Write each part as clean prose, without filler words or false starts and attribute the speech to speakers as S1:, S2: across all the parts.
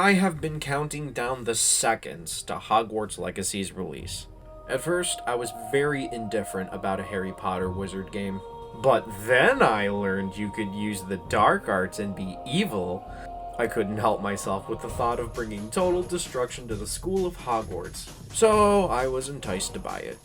S1: I have been counting down the seconds to Hogwarts Legacy's release. At first, I was very indifferent about a Harry Potter wizard game. But then I learned you could use the dark arts and be evil. I couldn't help myself with the thought of bringing total destruction to the school of Hogwarts, so I was enticed to buy it.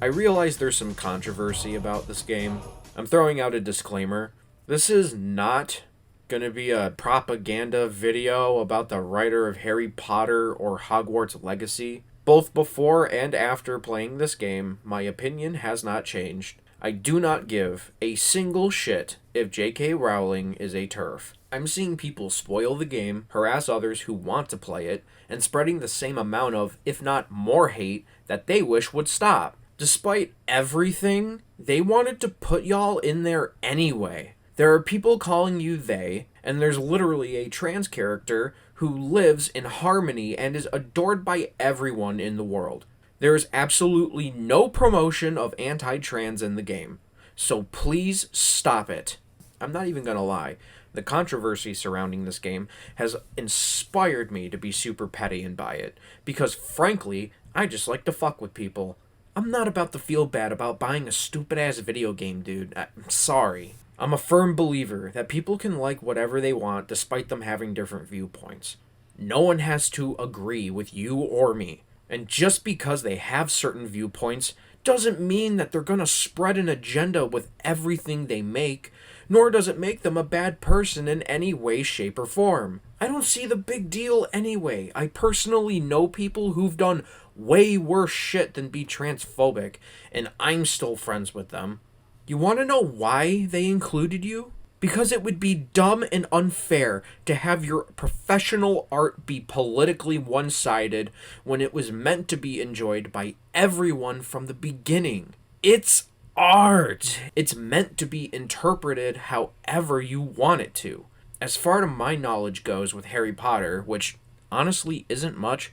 S1: I realize there's some controversy about this game. I'm throwing out a disclaimer. This is not gonna be a propaganda video about the writer of Harry Potter or Hogwarts Legacy. Both before and after playing this game, my opinion has not changed. I do not give a single shit if J.K. Rowling is a TERF. I'm seeing people spoil the game, harass others who want to play it, and spreading the same amount of, if not more hate, that they wish would stop. Despite everything, they wanted to put y'all in there anyway. There are people calling you they, and there's literally a trans character who lives in harmony and is adored by everyone in the world. There is absolutely no promotion of anti-trans in the game, so please stop it. I'm not even gonna lie, the controversy surrounding this game has inspired me to be super petty and buy it, because frankly, I just like to fuck with people. I'm not about to feel bad about buying a stupid-ass video game, dude. I'm sorry. I'm a firm believer that people can like whatever they want despite them having different viewpoints. No one has to agree with you or me. And just because they have certain viewpoints doesn't mean that they're gonna spread an agenda with everything they make, nor does it make them a bad person in any way, shape, or form. I don't see the big deal anyway. I personally know people who've done way worse shit than be transphobic, and I'm still friends with them. You want to know why they included you? Because it would be dumb and unfair to have your professional art be politically one-sided when it was meant to be enjoyed by everyone from the beginning. It's art. It's meant to be interpreted however you want it to. As far as my knowledge goes with Harry Potter, which honestly isn't much,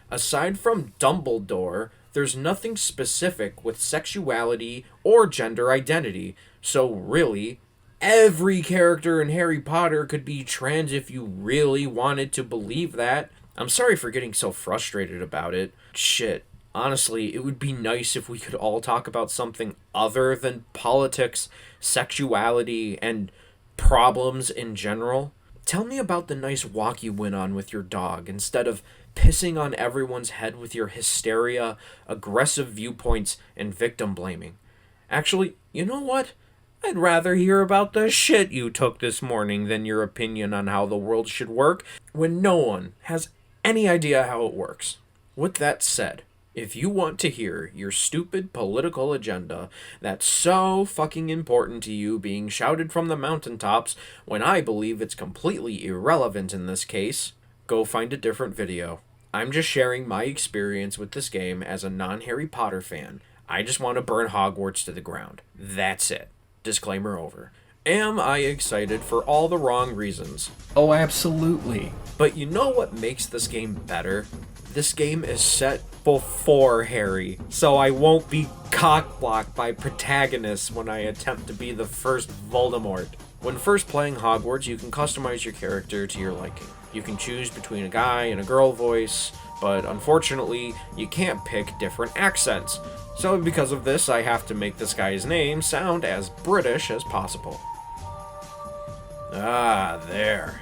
S1: aside from Dumbledore, there's nothing specific with sexuality or gender identity, so really, every character in Harry Potter could be trans if you really wanted to believe that. I'm sorry for getting so frustrated about it. Shit. Honestly, it would be nice if we could all talk about something other than politics, sexuality, and problems in general. Tell me about the nice walk you went on with your dog instead of pissing on everyone's head with your hysteria, aggressive viewpoints, and victim blaming. Actually, you know what? I'd rather hear about the shit you took this morning than your opinion on how the world should work when no one has any idea how it works. With that said, if you want to hear your stupid political agenda that's so fucking important to you being shouted from the mountaintops when I believe it's completely irrelevant in this case, go find a different video. I'm just sharing my experience with this game as a non-Harry Potter fan. I just want to burn Hogwarts to the ground. That's it. Disclaimer over. Am I excited for all the wrong reasons? Oh, absolutely. But you know what makes this game better? This game is set before Harry, so I won't be cock-blocked by protagonists when I attempt to be the first Voldemort. When first playing Hogwarts, you can customize your character to your liking. You can choose between a guy and a girl voice, but unfortunately, you can't pick different accents. So because of this, I have to make this guy's name sound as British as possible. Ah, there.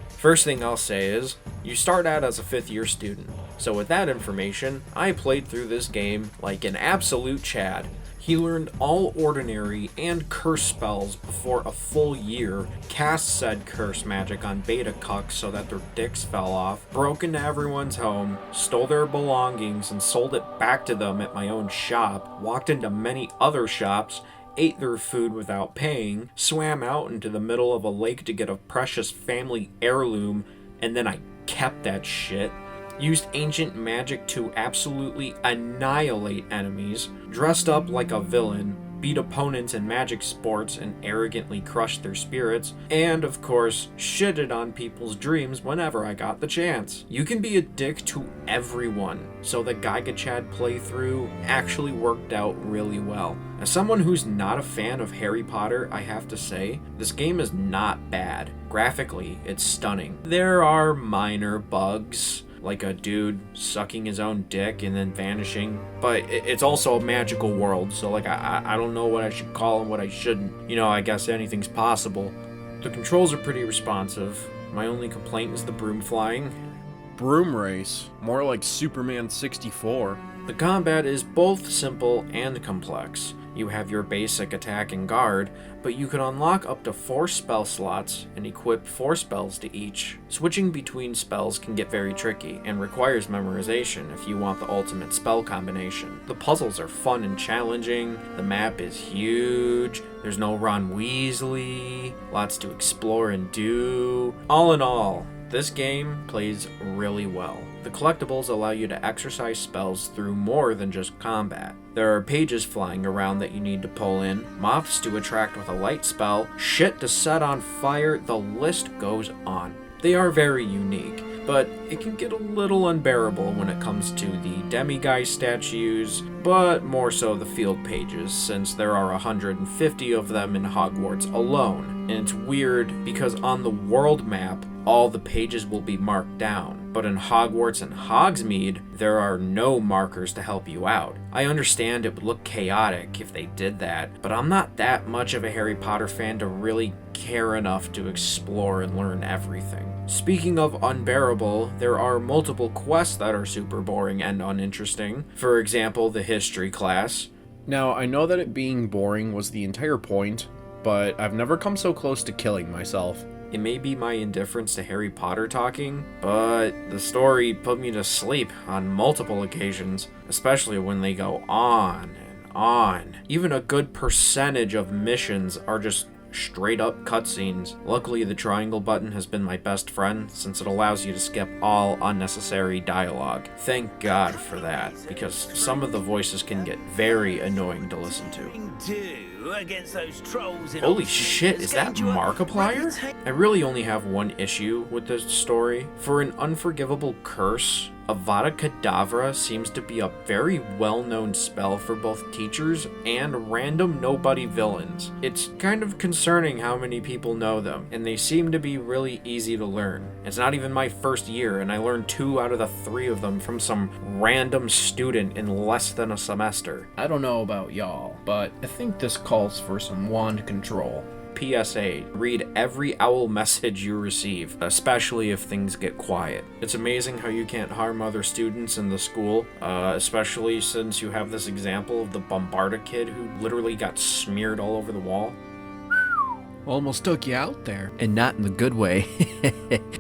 S1: First thing I'll say is, you start out as a 5th year student. So with that information, I played through this game like an absolute Chad. He learned all ordinary and curse spells before a full year, cast said curse magic on beta cucks so that their dicks fell off, broke into everyone's home, stole their belongings and sold it back to them at my own shop, walked into many other shops, ate their food without paying, swam out into the middle of a lake to get a precious family heirloom, and then I kept that shit. Used ancient magic to absolutely annihilate enemies, dressed up like a villain, beat opponents in magic sports and arrogantly crush their spirits, and of course, shitted on people's dreams whenever I got the chance. You can be a dick to everyone, so the Giga Chad playthrough actually worked out really well. As someone who's not a fan of Harry Potter, I have to say, this game is not bad. Graphically, it's stunning. There are minor bugs, like a dude sucking his own dick and then vanishing, but it's also a magical world, so like I don't know what I should call and what I shouldn't. You know, I guess anything's possible. The controls are pretty responsive. My only complaint is the broom flying.
S2: Broom race, more like Superman 64.
S1: The combat is both simple and complex. You have your basic attack and guard, but you can unlock up to 4 spell slots and equip 4 spells to each. Switching between spells can get very tricky and requires memorization if you want the ultimate spell combination. The puzzles are fun and challenging, the map is huge, there's no Ron Weasley, lots to explore and do. All in all, this game plays really well. The collectibles allow you to exercise spells through more than just combat. There are pages flying around that you need to pull in, moths to attract with a light spell, shit to set on fire, the list goes on. They are very unique, but it can get a little unbearable when it comes to the demiguise statues, but more so the field pages, since there are 150 of them in Hogwarts alone. And it's weird because on the world map, all the pages will be marked down, but in Hogwarts and Hogsmeade, there are no markers to help you out. I understand it would look chaotic if they did that, but I'm not that much of a Harry Potter fan to really care enough to explore and learn everything. Speaking of unbearable, there are multiple quests that are super boring and uninteresting. For example, the history class.
S2: Now, I know that it being boring was the entire point, but I've never come so close to killing myself.
S1: It may be my indifference to Harry Potter talking, but the story put me to sleep on multiple occasions, especially when they go on and on. Even a good percentage of missions are just straight up cutscenes. Luckily, the triangle button has been my best friend since it allows you to skip all unnecessary dialogue. Thank God for that, because some of the voices can get very annoying to listen to. Holy shit, is that Markiplier? I really only have one issue with this story. For an unforgivable curse, Avada Kedavra seems to be a very well-known spell for both teachers and random nobody villains. It's kind of concerning how many people know them, and they seem to be really easy to learn. It's not even my first year, and I learned 2 out of the 3 of them from some random student in less than a semester.
S2: I don't know about y'all, but I think this calls for some wand control.
S1: PSA, read every owl message you receive, especially if things get quiet. It's amazing how you can't harm other students in the school, especially since you have this example of the Bombarda kid who literally got smeared all over the wall.
S2: Almost took you out there.
S3: And not in the good way.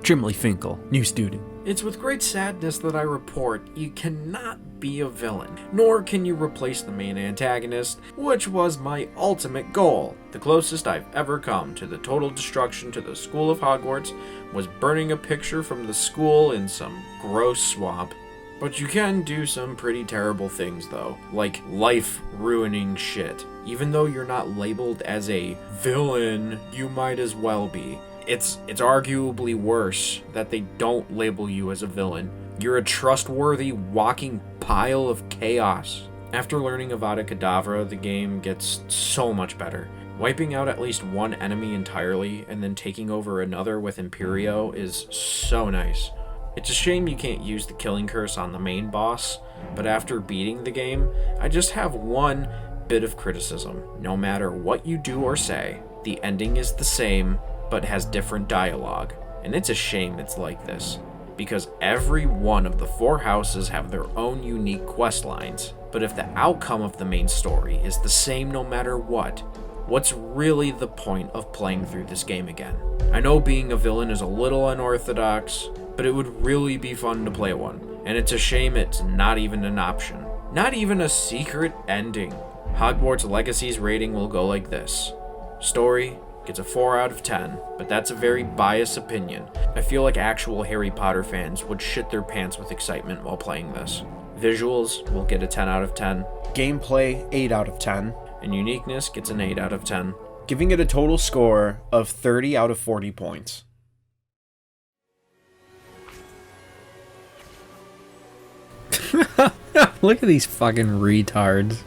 S3: Trimley Finkel, new student.
S1: It's with great sadness that I report you cannot be a villain, nor can you replace the main antagonist, which was my ultimate goal. The closest I've ever come to the total destruction to the school of Hogwarts was burning a picture from the school in some gross swamp. But you can do some pretty terrible things though, like life-ruining shit. Even though you're not labeled as a villain, you might as well be. It's arguably worse that they don't label you as a villain. You're a trustworthy walking pile of chaos. After learning Avada Kedavra, the game gets so much better. Wiping out at least one enemy entirely and then taking over another with Imperio is so nice. It's a shame you can't use the killing curse on the main boss, but after beating the game, I just have one bit of criticism. No matter what you do or say, the ending is the same, but has different dialogue. And it's a shame it's like this, because every one of the 4 houses have their own unique quest lines. But if the outcome of the main story is the same no matter what, what's really the point of playing through this game again? I know being a villain is a little unorthodox, but it would really be fun to play one. And it's a shame it's not even an option. Not even a secret ending. Hogwarts Legacy's rating will go like this. Story gets a 4 out of 10, but that's a very biased opinion. I feel like actual Harry Potter fans would shit their pants with excitement while playing this. Visuals will get a 10 out of 10.
S2: Gameplay, 8 out of 10.
S1: and uniqueness gets an 8 out of 10.
S2: Giving it a total score of 30 out of 40 points.
S3: Look at these fucking retards.